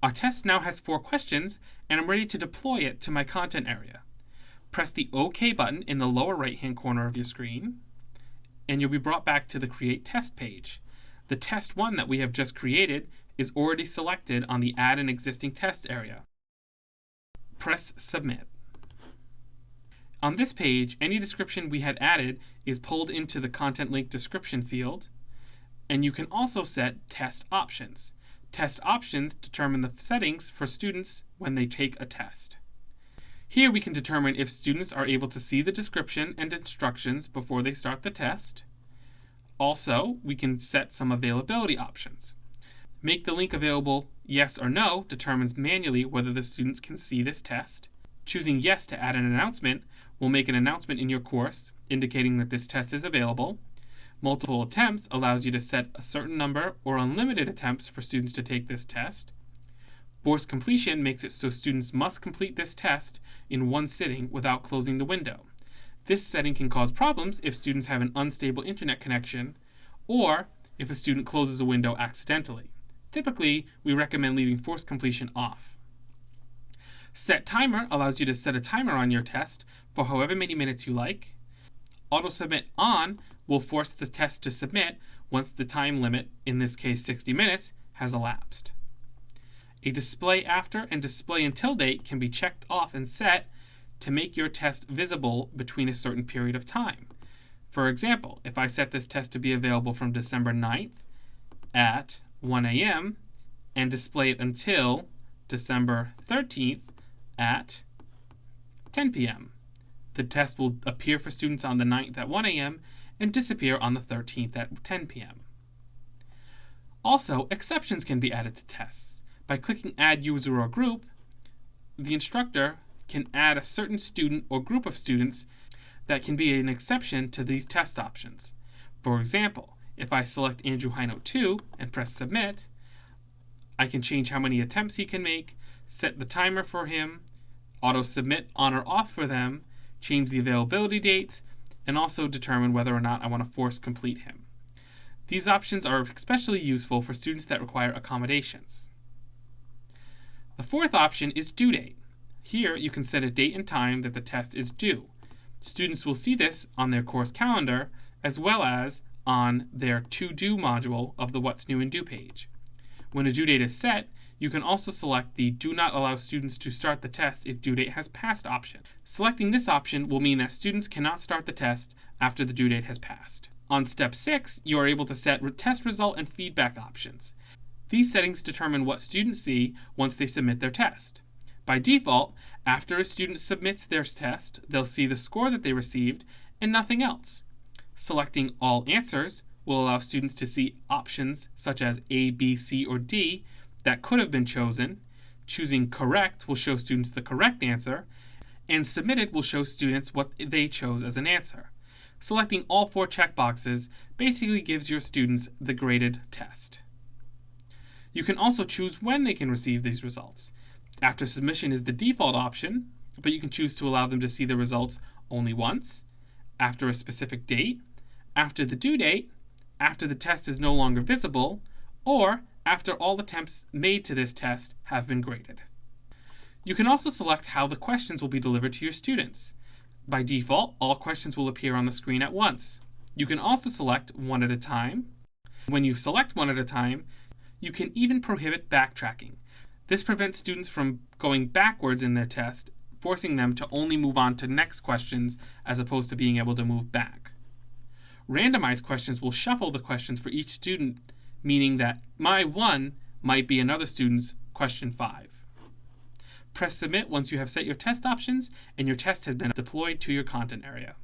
Our test now has 4 questions, and I'm ready to deploy it to my content area. Press the OK button in the lower right-hand corner of your screen, and you'll be brought back to the Create Test page. The test 1 that we have just created is already selected on the Add an Existing Test area. Press Submit. On this page, any description we had added is pulled into the Content Link Description field, and you can also set test options. Test options determine the settings for students when they take a test. Here we can determine if students are able to see the description and instructions before they start the test. Also, we can set some availability options. Make the link available yes or no determines manually whether the students can see this test. Choosing yes to add an announcement will make an announcement in your course indicating that this test is available. Multiple attempts allows you to set a certain number or unlimited attempts for students to take this test. Forced completion makes it so students must complete this test in one sitting without closing the window. This setting can cause problems if students have an unstable internet connection or if a student closes a window accidentally. Typically, we recommend leaving forced completion off. Set timer allows you to set a timer on your test for however many minutes you like. Auto submit on will force the test to submit once the time limit, in this case 60 minutes, has elapsed. A display after and display until date can be checked off and set to make your test visible between a certain period of time. For example, if I set this test to be available from December 9th at 1 a.m. and display it until December 13th at 10 p.m. The test will appear for students on the 9th at 1 a.m. and disappear on the 13th at 10 p.m. Also, exceptions can be added to tests. By clicking Add User or Group, the instructor can add a certain student or group of students that can be an exception to these test options. For example, if I select Andrew Hino 2 and press Submit, I can change how many attempts he can make, set the timer for him, auto-submit on or off for them, change the availability dates, and also determine whether or not I want to force complete him. These options are especially useful for students that require accommodations. The fourth option is due date. Here you can set a date and time that the test is due. Students will see this on their course calendar as well as on their To Do module of the What's New and Due page. When a due date is set, you can also select the Do Not Allow Students to Start the Test if Due Date Has Passed option. Selecting this option will mean that students cannot start the test after the due date has passed. On step 6, you are able to set test result and feedback options. These settings determine what students see once they submit their test. By default, after a student submits their test, they'll see the score that they received and nothing else. Selecting All Answers will allow students to see options such as A, B, C, or D that could have been chosen. Choosing Correct will show students the correct answer, and Submitted will show students what they chose as an answer. Selecting all 4 checkboxes basically gives your students the graded test. You can also choose when they can receive these results. After submission is the default option, but you can choose to allow them to see the results only once, after a specific date, after the due date, after the test is no longer visible, or after all attempts made to this test have been graded. You can also select how the questions will be delivered to your students. By default, all questions will appear on the screen at once. You can also select one at a time. When you select one at a time, you can even prohibit backtracking. This prevents students from going backwards in their test, forcing them to only move on to next questions as opposed to being able to move back. Randomized questions will shuffle the questions for each student, meaning that my 1 might be another student's question 5. Press Submit once you have set your test options and your test has been deployed to your content area.